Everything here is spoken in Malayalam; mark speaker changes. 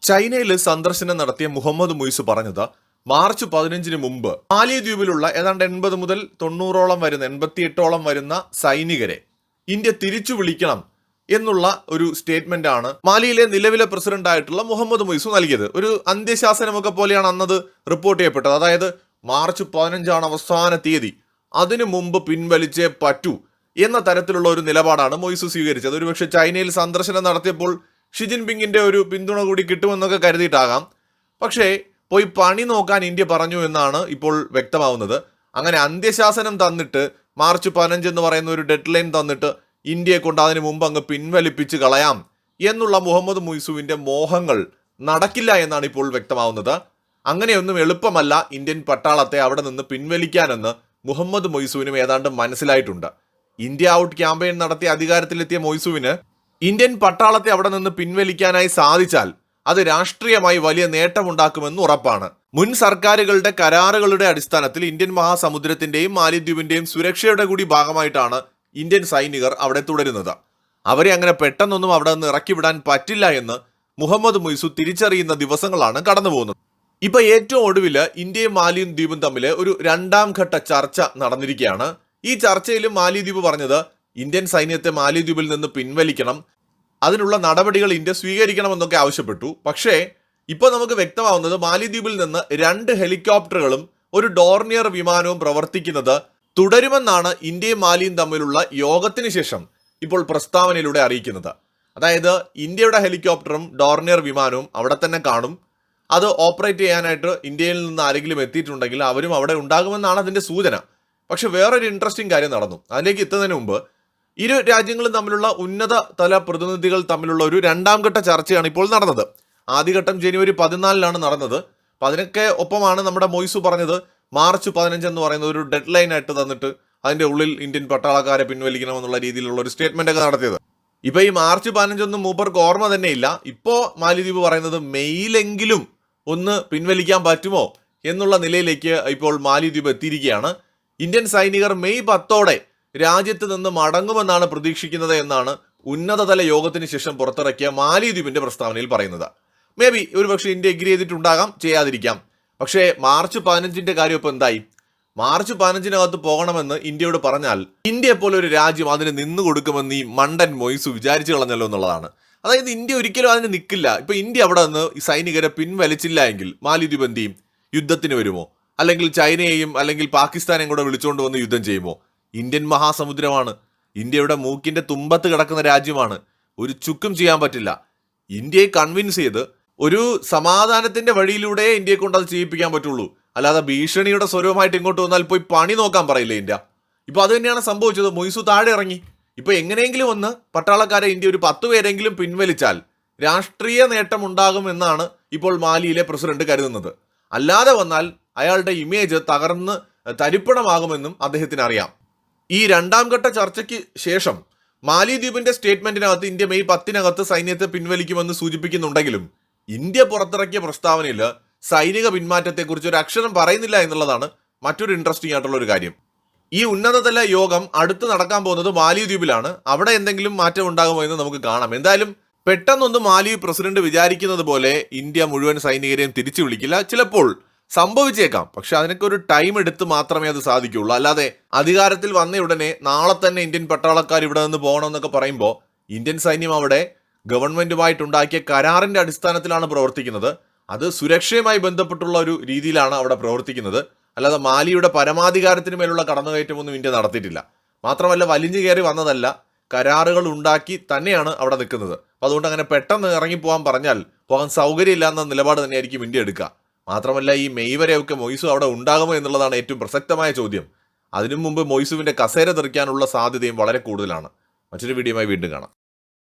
Speaker 1: ചൈനയിൽ സന്ദർശനം നടത്തിയ മുഹമ്മദ് മുയ്സ് പറഞ്ഞത് മാർച്ച് 15 മുമ്പ് മാലിദ്വീപിലുള്ള ഏതാണ്ട് 80 മുതൽ 90ഓളം വരുന്ന 88ഓളം വരുന്ന സൈനികരെ ഇന്ത്യ തിരിച്ചു വിളിക്കണം എന്നുള്ള ഒരു സ്റ്റേറ്റ്മെന്റ് ആണ് മാലിയിലെ നിലവിലെ പ്രസിഡന്റ് ആയിട്ടുള്ള മുഹമ്മദ് മുയ്സ് നൽകിയത്. ഒരു അന്ത്യശാസനമൊക്കെ പോലെയാണ് അന്നത് റിപ്പോർട്ട് ചെയ്യപ്പെട്ടത്. അതായത് മാർച്ച് 15 അവസാന തീയതി, അതിനു മുമ്പ് പിൻവലിച്ചേ പറ്റൂ എന്ന തരത്തിലുള്ള ഒരു നിലപാടാണ് മൊയ്സ് സ്വീകരിച്ചത്. ഒരുപക്ഷെ ചൈനയിൽ സന്ദർശനം നടത്തിയപ്പോൾ ഷി ജിൻപിങ്ങിന്റെ ഒരു പിന്തുണ കൂടി കിട്ടുമെന്നൊക്കെ കരുതിയിട്ടാകാം. പക്ഷേ പോയി പണി നോക്കാൻ ഇന്ത്യ പറഞ്ഞു എന്നാണ് ഇപ്പോൾ വ്യക്തമാവുന്നത്. അങ്ങനെ അന്ത്യശാസനം തന്നിട്ട് മാർച്ച് 15 എന്ന് പറയുന്ന ഒരു ഡെഡ് ലൈൻ തന്നിട്ട് ഇന്ത്യയെ കൊണ്ട് അതിന് മുമ്പ് അങ്ങ് പിൻവലിപ്പിച്ച് കളയാം എന്നുള്ള മുഹമ്മദ് മുയ്സുവിന്റെ മോഹങ്ങൾ നടക്കില്ല എന്നാണ് ഇപ്പോൾ വ്യക്തമാവുന്നത്. അങ്ങനെയൊന്നും എളുപ്പമല്ല ഇന്ത്യൻ പട്ടാളത്തെ അവിടെ നിന്ന് പിൻവലിക്കാനെന്ന് മുഹമ്മദ് മുയ്സുവിനും ഏതാണ്ട് മനസ്സിലായിട്ടുണ്ട്. ഇന്ത്യ ഔട്ട് ക്യാമ്പയിൻ നടത്തി അധികാരത്തിലെത്തിയ മുയ്സുവിന് ഇന്ത്യൻ പട്ടാളത്തെ അവിടെ നിന്ന് പിൻവലിക്കാനായി സാധിച്ചാൽ അത് രാഷ്ട്രീയമായി വലിയ നേട്ടമുണ്ടാക്കുമെന്ന് ഉറപ്പാണ്. മുൻ സർക്കാരുകളുടെ കരാറുകളുടെ അടിസ്ഥാനത്തിൽ ഇന്ത്യൻ മഹാസമുദ്രത്തിന്റെയും മാലിദ്വീപിന്റെയും സുരക്ഷയുടെ കൂടി ഭാഗമായിട്ടാണ് ഇന്ത്യൻ സൈനികർ അവിടെ തുടരുന്നത്. അവരെ അങ്ങനെ പെട്ടെന്നൊന്നും അവിടെ നിന്ന് ഇറക്കിവിടാൻ പറ്റില്ല എന്ന് മുഹമ്മദ് മുയ്സു തിരിച്ചറിയുന്ന ദിവസങ്ങളാണ് കടന്നു പോകുന്നത്. ഇപ്പൊ ഏറ്റവും ഒടുവിൽ ഇന്ത്യയും മാലിയും ദ്വീപും തമ്മിൽ ഒരു 2ാം ഘട്ട ചർച്ച നടന്നിരിക്കുകയാണ്. ഈ ചർച്ചയിലും മാലിദ്വീപ് പറഞ്ഞത് ഇന്ത്യൻ സൈന്യത്തെ മാലിദ്വീപിൽ നിന്ന് പിൻവലിക്കണം, അതിനുള്ള നടപടികൾ ഇന്ത്യ സ്വീകരിക്കണമെന്നൊക്കെ ആവശ്യപ്പെട്ടു. പക്ഷേ ഇപ്പോൾ നമുക്ക് വ്യക്തമാവുന്നത് മാലിദ്വീപിൽ നിന്ന് 2 ഹെലികോപ്റ്ററുകളും ഒരു ഡോർണിയർ വിമാനവും പ്രവർത്തിക്കുന്നത് തുടരുമെന്നാണ് ഇന്ത്യയും മാലിയും തമ്മിലുള്ള യോഗത്തിന് ശേഷം ഇപ്പോൾ പ്രസ്താവനയിലൂടെ അറിയിക്കുന്നത്. അതായത് ഇന്ത്യയുടെ ഹെലികോപ്റ്ററും ഡോർണിയർ വിമാനവും അവിടെ തന്നെ കാണും. അത് ഓപ്പറേറ്റ് ചെയ്യാനായിട്ട് ഇന്ത്യയിൽ നിന്ന് ആരെങ്കിലും എത്തിയിട്ടുണ്ടെങ്കിൽ അവരും അവിടെ ഉണ്ടാകുമെന്നാണ് അതിൻ്റെ സൂചന. പക്ഷെ വേറൊരു ഇൻട്രസ്റ്റിംഗ് കാര്യം നടന്നു. അതിലേക്ക് എത്തുന്നതിന് മുമ്പ് ഇരു രാജ്യങ്ങളും തമ്മിലുള്ള ഉന്നത തല പ്രതിനിധികൾ തമ്മിലുള്ള ഒരു 2ാം ഘട്ട ചർച്ചയാണ് ഇപ്പോൾ നടന്നത്. ആദ്യഘട്ടം ജനുവരി 14 നടന്നത്. അപ്പം അതിനൊക്കെ ഒപ്പമാണ് നമ്മുടെ മൊയ്സു പറഞ്ഞത് മാർച്ച് 15 എന്ന് പറയുന്നത് ഒരു ഡെഡ് ലൈൻ ആയിട്ട് തന്നിട്ട് അതിൻ്റെ ഉള്ളിൽ ഇന്ത്യൻ പട്ടാളക്കാരെ പിൻവലിക്കണമെന്നുള്ള രീതിയിലുള്ള ഒരു സ്റ്റേറ്റ്മെന്റ് ഒക്കെ നടത്തിയത്. ഇപ്പൊ ഈ മാർച്ച് 15 മൂപ്പർക്ക് ഓർമ്മ തന്നെ ഇല്ല. ഇപ്പോൾ മാലിദ്വീപ് പറയുന്നത് മെയ്യിലെങ്കിലും ഒന്ന് പിൻവലിക്കാൻ പറ്റുമോ എന്നുള്ള നിലയിലേക്ക് ഇപ്പോൾ മാലിദ്വീപ് എത്തിയിരിക്കുകയാണ്. ഇന്ത്യൻ സൈനികർ മെയ് 10 രാജ്യത്ത് നിന്ന് മടങ്ങുമെന്നാണ് പ്രതീക്ഷിക്കുന്നത് എന്നാണ് ഉന്നതതല യോഗത്തിന് ശേഷം പുറത്തിറക്കിയ മാലിദ്വീപിന്റെ പ്രസ്താവനയിൽ പറയുന്നത്. മേ ബി ഒരുപക്ഷെ ഇന്ത്യ എഗ്രി ചെയ്തിട്ടുണ്ടാകാം, ചെയ്യാതിരിക്കാം. പക്ഷേ മാർച്ച് 15 കാര്യം ഇപ്പം എന്തായി? മാർച്ച് 15 പോകണമെന്ന് ഇന്ത്യയോട് പറഞ്ഞാൽ ഇന്ത്യയെ പോലെ ഒരു രാജ്യം അതിന് നിന്നു കൊടുക്കുമെന്ന് ഈ മണ്ടൻ മൊയ്സു വിചാരിച്ചു കളഞ്ഞല്ലോ എന്നുള്ളതാണ്. അതായത് ഇന്ത്യ ഒരിക്കലും അതിന് നിൽക്കില്ല. ഇപ്പൊ ഇന്ത്യ അവിടെ നിന്ന് ഈ സൈനികരെ പിൻവലിച്ചില്ല എങ്കിൽ മാലിദ്വീപ് എന്ത് ചെയ്യും? യുദ്ധത്തിന് വരുമോ? അല്ലെങ്കിൽ ചൈനയെയും അല്ലെങ്കിൽ പാകിസ്ഥാനെയും കൂടെ വിളിച്ചുകൊണ്ട് വന്ന് യുദ്ധം ചെയ്യുമോ? ഇന്ത്യൻ മഹാസമുദ്രമാണ്, ഇന്ത്യയുടെ മൂക്കിന്റെ തുമ്പത്ത് കിടക്കുന്ന രാജ്യമാണ്. ഒരു ചുക്കും ചെയ്യാൻ പറ്റില്ല. ഇന്ത്യയെ കൺവിൻസ് ചെയ്ത് ഒരു സമാധാനത്തിന്റെ വഴിയിലൂടെ ഇന്ത്യയെ കൊണ്ട് അത് ചെയ്യിപ്പിക്കാൻ പറ്റുള്ളൂ. അല്ലാതെ ഭീഷണിയുടെ സ്വരവുമായിട്ട് ഇങ്ങോട്ട് വന്നാൽ പോയി പണി നോക്കാൻ പറയില്ലേ ഇന്ത്യ? ഇപ്പൊ അത് തന്നെയാണ് സംഭവിച്ചത്. മൊയ്സു താഴെ ഇറങ്ങി. ഇപ്പൊ എങ്ങനെയെങ്കിലും ഒന്ന് പട്ടാളക്കാരെ ഇന്ത്യ ഒരു 10 പേരെങ്കിലും പിൻവലിച്ചാൽ രാഷ്ട്രീയ നേട്ടം ഉണ്ടാകും എന്നാണ് ഇപ്പോൾ മാലിയിലെ പ്രസിഡന്റ് കരുതുന്നത്. അല്ലാതെ വന്നാൽ അയാളുടെ ഇമേജ് തകർന്ന് തരിപ്പണമാകുമെന്നും അദ്ദേഹത്തിന് അറിയാം. ഈ 2ാം ഘട്ട ചർച്ചയ്ക്ക് ശേഷം മാലിദ്വീപിന്റെ സ്റ്റേറ്റ്മെന്റിനകത്ത് ഇന്ത്യ മെയ് 10 സൈന്യത്തെ പിൻവലിക്കുമെന്ന് സൂചിപ്പിക്കുന്നുണ്ടെങ്കിലും ഇന്ത്യ പുറത്തിറക്കിയ പ്രസ്താവനയിൽ സൈനിക പിന്മാറ്റത്തെക്കുറിച്ച് ഒരു അക്ഷരം പറയുന്നില്ല എന്നുള്ളതാണ് മറ്റൊരു ഇൻട്രസ്റ്റിംഗ് ആയിട്ടുള്ള ഒരു കാര്യം. ഈ ഉന്നതതല യോഗം അടുത്ത് നടക്കാൻ പോകുന്നത് മാലിദ്വീപിലാണ്. അവിടെ എന്തെങ്കിലും മാറ്റം ഉണ്ടാകുമോ എന്ന് നമുക്ക് കാണാം. എന്തായാലും പെട്ടെന്നൊന്നും മാലി പ്രസിഡന്റ് വിചാരിക്കുന്നത് പോലെ ഇന്ത്യ മുഴുവൻ സൈനികരെയും തിരിച്ചു വിളിക്കില്ല. ചിലപ്പോൾ സംഭവിച്ചേക്കാം. പക്ഷെ അതിനൊക്കെ ഒരു ടൈം എടുത്ത് മാത്രമേ അത് സാധിക്കുകയുള്ളൂ. അല്ലാതെ അധികാരത്തിൽ വന്ന ഉടനെ നാളെ തന്നെ ഇന്ത്യൻ പട്ടാളക്കാർ ഇവിടെ നിന്ന് പോകണമെന്നൊക്കെ പറയുമ്പോൾ ഇന്ത്യൻ സൈന്യം അവിടെ ഗവൺമെന്റുമായിട്ടുണ്ടാക്കിയ കരാറിന്റെ അടിസ്ഥാനത്തിലാണ് പ്രവർത്തിക്കുന്നത്. അത് സുരക്ഷയുമായി ബന്ധപ്പെട്ടുള്ള ഒരു രീതിയിലാണ് അവിടെ പ്രവർത്തിക്കുന്നത്. അല്ലാതെ മാലിയുടെ പരമാധികാരത്തിന് മേലുള്ള കടന്നുകയറ്റമൊന്നും ഇന്ത്യ നടത്തിയിട്ടില്ല. മാത്രമല്ല വലിഞ്ഞു കയറി വന്നതല്ല, കരാറുകൾ ഉണ്ടാക്കി തന്നെയാണ് അവിടെ നിൽക്കുന്നത്. അപ്പോൾ അതുകൊണ്ട് അങ്ങനെ പെട്ടെന്ന് ഇറങ്ങിപ്പോകാൻ പറഞ്ഞാൽ പോകാൻ സൗകര്യമില്ല എന്ന നിലപാട് തന്നെയായിരിക്കും ഇന്ത്യ എടുക്കുക. മാത്രമല്ല ഈ മെയ് വരെയൊക്കെ മൊയ്സു അവിടെ ഉണ്ടാകുമോ എന്നുള്ളതാണ് ഏറ്റവും പ്രസക്തമായ ചോദ്യം. അതിനു മുമ്പ് മൊയ്സുവിന്റെ കസേര തെറിക്കാനുള്ള സാധ്യതയും വളരെ കൂടുതലാണ്. മറ്റൊരു വീഡിയോയുമായി വീണ്ടും കാണാം.